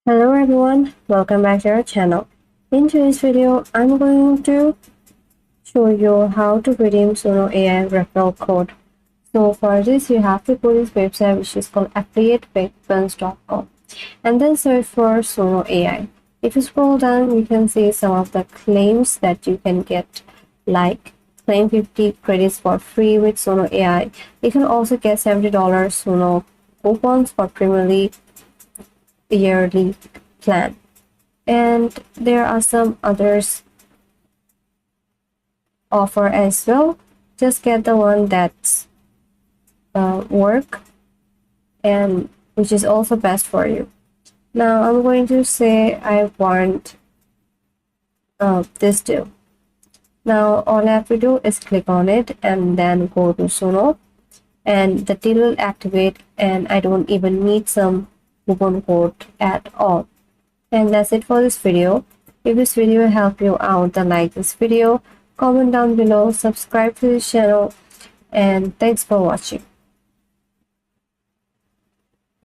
Hello everyone, welcome back to our channel. In today's video, I'm going to show you how to redeem Suno AI referral code. So for this, you have to go to this website which is called affiliateweapons.com and then search for Suno AI. If you scroll down, you can see some of the claims that you can get, like claim 50 credits for free with Suno AI. You can also get $70 Suno coupons for Premier League yearly plan, and there are some others offer as well. Just get the one that's work and which is also best for you. Now I'm going to say I want this deal. Now all I have to do is click on it and then go to Suno, and the deal will activate, and I don't even need some coupon code at all. And that's it for this video. If this video helped you out, then like this video, comment down below, subscribe to this channel, and thanks for watching.